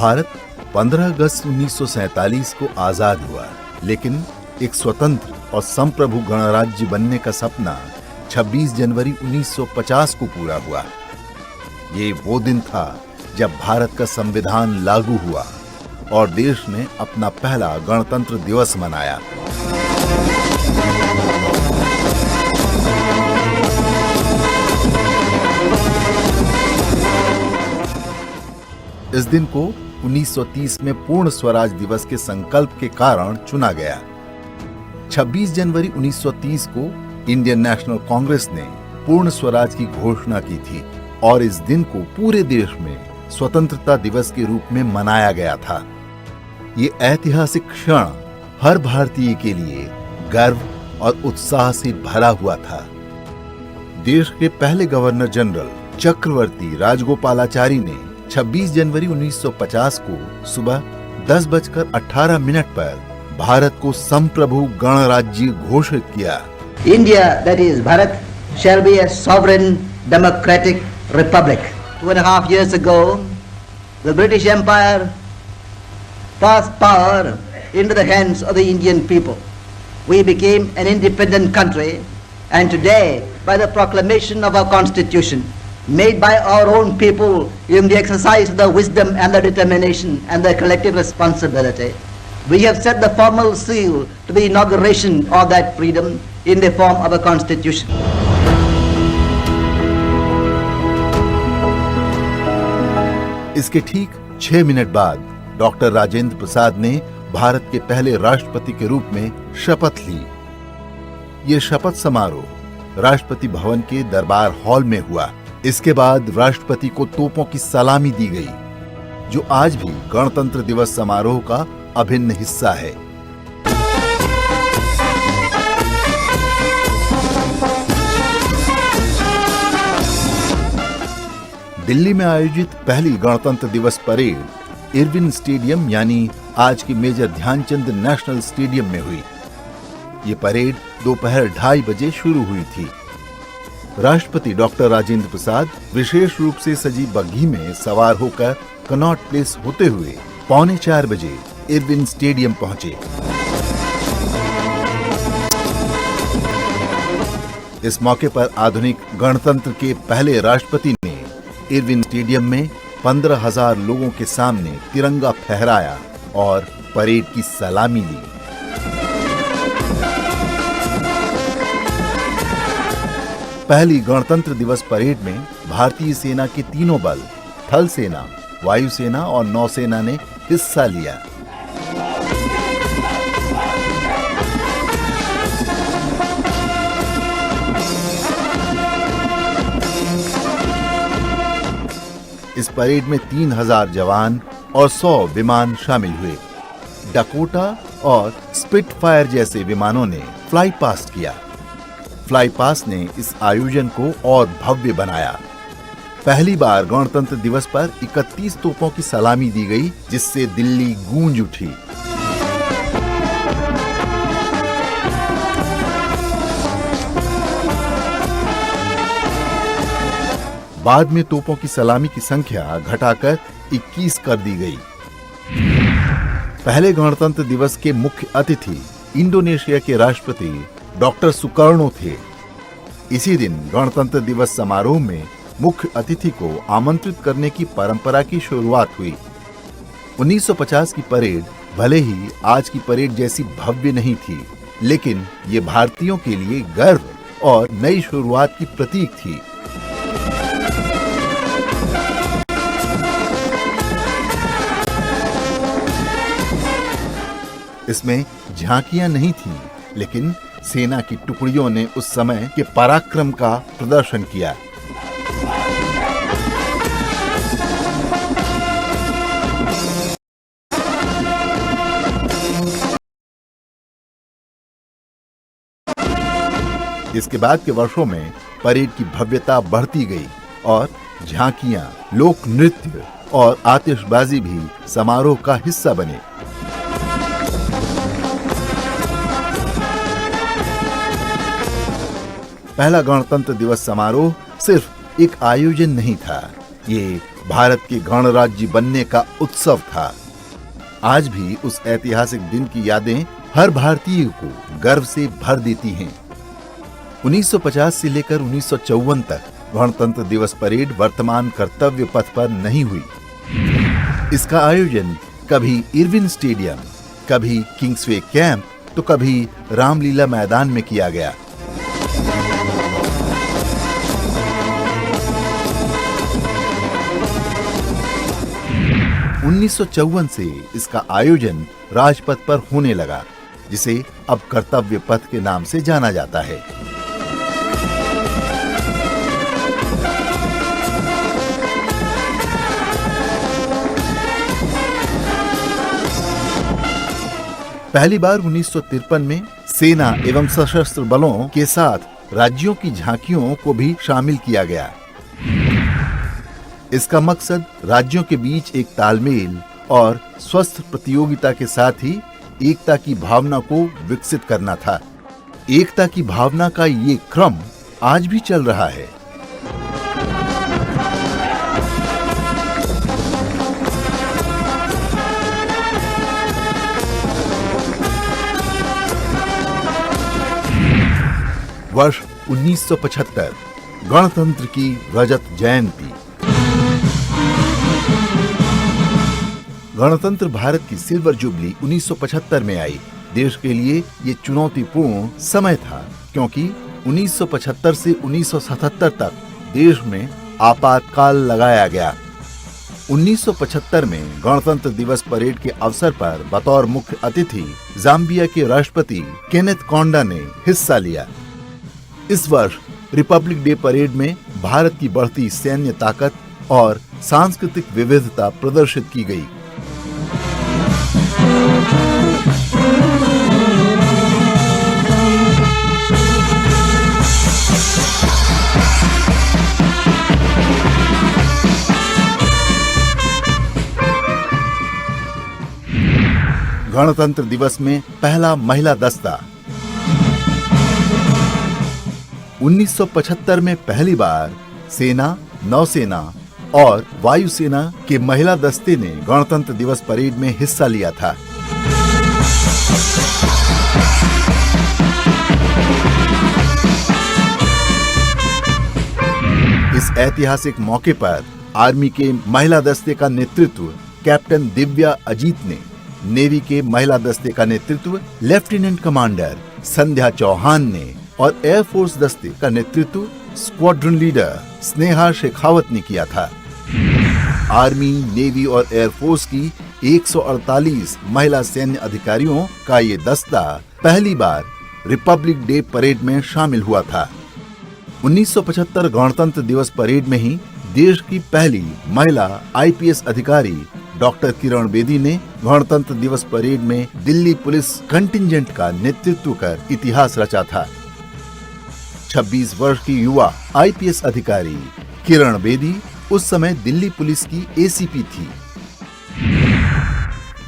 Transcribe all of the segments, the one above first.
भारत 15 अगस्त 1947 को आजाद हुआ, लेकिन एक स्वतंत्र और संप्रभु गणराज्य बनने का सपना 26 जनवरी 1950 को पूरा हुआ। ये वो दिन था जब भारत का संविधान लागू हुआ और देश ने अपना पहला गणतंत्र दिवस मनाया। इस दिन को 1930 में पूर्ण स्वराज दिवस के संकल्प के कारण चुना गया। 26 जनवरी 1930 को इंडियन नेशनल कांग्रेस ने पूर्ण स्वराज की घोषणा की थी और इस दिन को पूरे देश में स्वतंत्रता दिवस के रूप में मनाया गया था। ये ऐतिहासिक क्षण हर भारतीय के लिए गर्व और उत्साह से भरा हुआ था। देश के पहले गवर्नर जनरल चक्रवर्ती राजगोपालाचारी ने 26 जनवरी 1950 को सुबह 10:18 पर भारत को संप्रभु गणराज्य घोषित किया। India, that is Bharat, shall be a sovereign democratic republic. 2.5 years ago, the British Empire passed power into the hands of the Indian people. We became an independent country, and today, by the proclamation of our constitution, made by our own people in the exercise of the wisdom and the determination and the collective responsibility, we have set the formal seal to the inauguration of that freedom in the form of a constitution. इसके ठीक 6 minute बाद doctor Rajendra Prasad ने भारत के पहले राष्ट्रपति के रूप में शपथ ली। ये शपथ समारोह राष्ट्रपति भवन के दरबार हॉल में हुआ। इसके बाद राष्ट्रपति को तोपों की सलामी दी गई, जो आज भी गणतंत्र दिवस समारोह का अभिन्न हिस्सा है। दिल्ली में आयोजित पहली गणतंत्र दिवस परेड इरविन स्टेडियम यानी आज के मेजर ध्यानचंद नेशनल स्टेडियम में हुई। ये परेड दोपहर 2:30 बजे शुरू हुई थी। राष्ट्रपति डॉक्टर राजेंद्र प्रसाद विशेष रूप से सजी बग्घी में सवार होकर कनॉट प्लेस होते हुए 3:45 बजे इरविन स्टेडियम पहुंचे। इस मौके पर आधुनिक गणतंत्र के पहले राष्ट्रपति ने इरविन स्टेडियम में 15,000 लोगों के सामने तिरंगा फहराया और परेड की सलामी ली। पहली गणतंत्र दिवस परेड में भारतीय सेना के तीनों बल, थल सेना, वायुसेना और नौसेना ने हिस्सा लिया। इस परेड में 3,000 जवान और 100 विमान शामिल हुए। डकोटा और स्पिटफायर जैसे विमानों ने फ्लाई पास्ट किया। फ्लाई पास ने इस आयोजन को और भव्य बनाया। पहली बार गणतंत्र दिवस पर 31 तोपों की सलामी दी गई, जिससे दिल्ली गूंज उठी। बाद में तोपों की सलामी की संख्या घटाकर 21 कर दी गई। पहले गणतंत्र दिवस के मुख्य अतिथि इंडोनेशिया के राष्ट्रपति डॉक्टर सुकर्णो थे। इसी दिन गणतंत्र दिवस समारोह में मुख्य अतिथि को आमंत्रित करने की परंपरा की शुरुआत हुई। 1950 की परेड भले ही आज की परेड जैसी भव्य नहीं थी, लेकिन ये भारतीयों के लिए गर्व और नई शुरुआत की प्रतीक थी। इसमें झांकियां नहीं थीं, लेकिन सेना की टुकड़ियों ने उस समय के पराक्रम का प्रदर्शन किया। इसके बाद के वर्षों में परेड की भव्यता बढ़ती गई और झांकियां, लोक नृत्य और आतिशबाजी भी समारोह का हिस्सा बने। पहला गणतंत्र दिवस समारोह सिर्फ एक आयोजन नहीं था, ये भारत के गणराज्य बनने का उत्सव था। आज भी उस ऐतिहासिक दिन की यादें हर भारतीय को गर्व से भर देती हैं। 1950 से लेकर 1954 तक गणतंत्र दिवस परेड वर्तमान कर्तव्य पथ पर नहीं हुई। इसका आयोजन कभी इरविन स्टेडियम, कभी किंग्सवे कैंप तो कभी रामलीला मैदान में किया गया। उन्नीस से इसका आयोजन राजपथ पर होने लगा, जिसे अब कर्तव्य पथ के नाम से जाना जाता है। पहली बार 1953 में सेना एवं सशस्त्र बलों के साथ राज्यों की झांकियों को भी शामिल किया गया। इसका मकसद राज्यों के बीच एक तालमेल और स्वस्थ प्रतियोगिता के साथ ही एकता की भावना को विकसित करना था। एकता की भावना का ये क्रम आज भी चल रहा है। वर्ष 1975 गणतंत्र की रजत जयंती। गणतंत्र भारत की सिल्वर जुबली 1975 में आई। देश के लिए ये चुनौतीपूर्ण समय था, क्योंकि 1975 से 1977 तक देश में आपातकाल लगाया गया। 1975 में गणतंत्र दिवस परेड के अवसर पर बतौर मुख्य अतिथि जाम्बिया के राष्ट्रपति केनेथ कौंडा ने हिस्सा लिया। इस वर्ष रिपब्लिक डे परेड में भारत की बढ़ती सैन्य ताकत और सांस्कृतिक विविधता प्रदर्शित की गई। गणतंत्र दिवस में पहला महिला दस्ता। 1975 में पहली बार सेना, नौसेना और वायुसेना के महिला दस्ते ने गणतंत्र दिवस परेड में हिस्सा लिया था। इस ऐतिहासिक मौके पर आर्मी के महिला दस्ते का नेतृत्व कैप्टन दिव्या अजीत ने, नेवी के महिला दस्ते का नेतृत्व लेफ्टिनेंट कमांडर संध्या चौहान ने और एयरफोर्स दस्ते का नेतृत्व स्क्वाड्रन लीडर स्नेहा शेखावत ने किया था। आर्मी, नेवी और एयरफोर्स की 148 महिला सैन्य अधिकारियों का ये दस्ता पहली बार रिपब्लिक डे परेड में शामिल हुआ था। 1975 गणतंत्र दिवस परेड में ही देश की पहली महिला IPS अधिकारी डॉक्टर किरण बेदी ने गणतंत्र दिवस परेड में दिल्ली पुलिस कंटिंजेंट का नेतृत्व कर इतिहास रचा था। 26 वर्ष की युवा IPS अधिकारी किरण बेदी उस समय दिल्ली पुलिस की ACP थी।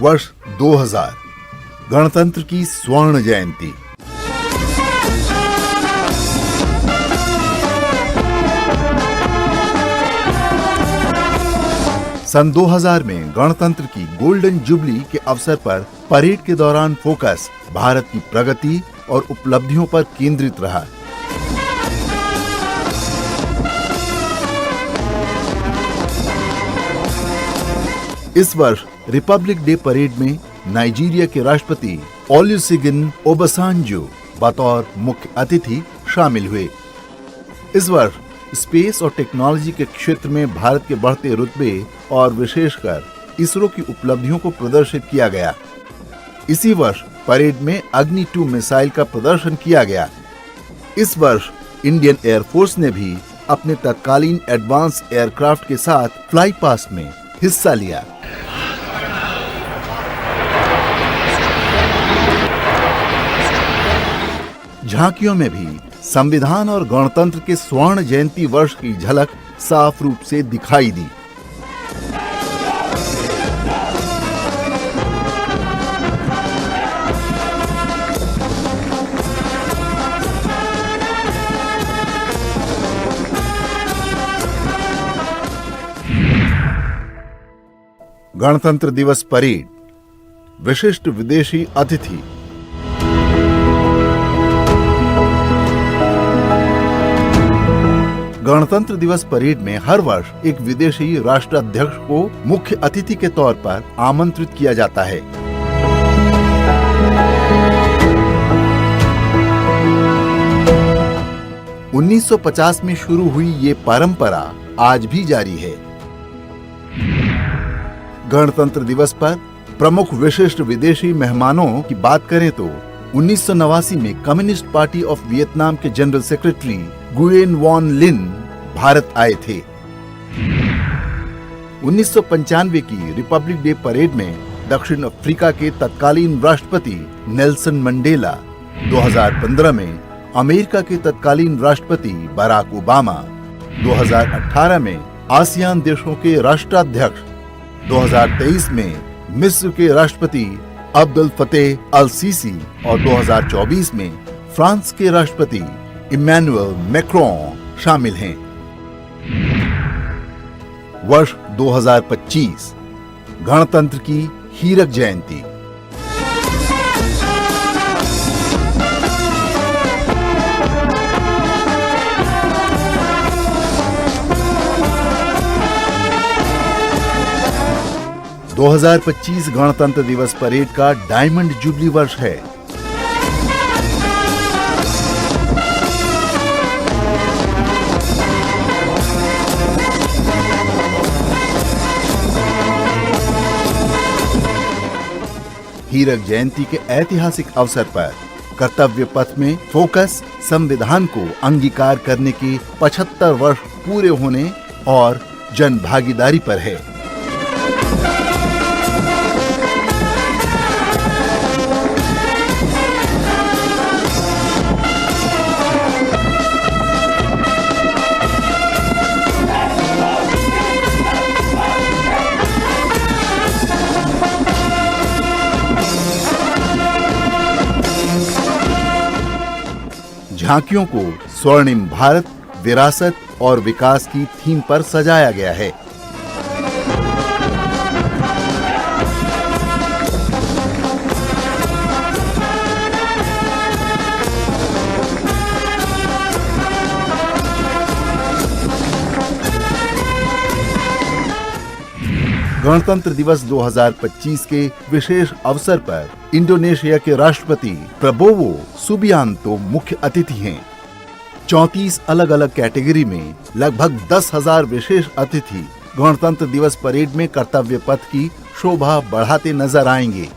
वर्ष 2000 गणतंत्र की स्वर्ण जयंती। सन 2000 में गणतंत्र की गोल्डन जुबली के अवसर पर परेड के दौरान फोकस भारत की प्रगति और उपलब्धियों पर केंद्रित रहा। इस वर्ष रिपब्लिक डे परेड में नाइजीरिया के राष्ट्रपति ओलुसेगुन ओबासांजो बतौर मुख्य अतिथि शामिल हुए। इस वर्ष स्पेस और टेक्नोलॉजी के क्षेत्र में भारत के बढ़ते रुतबे और विशेषकर इसरो की उपलब्धियों को प्रदर्शित किया गया। इसी वर्ष परेड में अग्नि 2 मिसाइल का प्रदर्शन किया गया। इस वर्ष इंडियन एयरफोर्स ने भी अपने तत्कालीन एडवांस एयरक्राफ्ट के साथ फ्लाई पास्ट में हिस्सा लिया। झांकियों में भी संविधान और गणतंत्र के स्वर्ण जयंती वर्ष की झलक साफ रूप से दिखाई दी। गणतंत्र दिवस परेड, विशिष्ट विदेशी अतिथि। गणतंत्र दिवस परेड में हर वर्ष एक विदेशी राष्ट्राध्यक्ष को मुख्य अतिथि के तौर पर आमंत्रित किया जाता है। उन्नीस 1950 में शुरू हुई ये परंपरा आज भी जारी है। गणतंत्र दिवस पर प्रमुख विशिष्ट विदेशी मेहमानों की बात करें तो 1989 में कम्युनिस्ट पार्टी ऑफ वियतनाम के जनरल सेक्रेटरी गुयेन वॉन लिन भारत आए थे। 1995 की रिपब्लिक डे परेड में दक्षिण अफ्रीका के तत्कालीन राष्ट्रपति नेल्सन मंडेला, 2015 में अमेरिका के तत्कालीन राष्ट्रपति बराक ओबामा, 2018 में आसियान देशों के राष्ट्राध्यक्ष, 2023 में मिस्र के राष्ट्रपति अब्दुल फतेह अल सीसी और 2024 में फ्रांस के राष्ट्रपति इमैनुअल मैक्रोन शामिल हैं। वर्ष 2025 गणतंत्र की हीरक जयंती। – 2025 गणतंत्र दिवस परेड का डायमंड जुबली वर्ष है। हीरक जयंती के ऐतिहासिक अवसर पर कर्तव्य पथ में फोकस संविधान को अंगीकार करने के 75 वर्ष पूरे होने और जन भागीदारी पर है। झांकियों को स्वर्णिम भारत, विरासत और विकास की थीम पर सजाया गया है। गणतंत्र दिवस 2025 के विशेष अवसर पर इंडोनेशिया के राष्ट्रपति प्रबोवो सुबियांतो मुख्य अतिथि हैं। 34 अलग अलग कैटेगरी में लगभग 10,000 विशेष अतिथि गणतंत्र दिवस परेड में कर्तव्य पथ की शोभा बढ़ाते नजर आएंगे।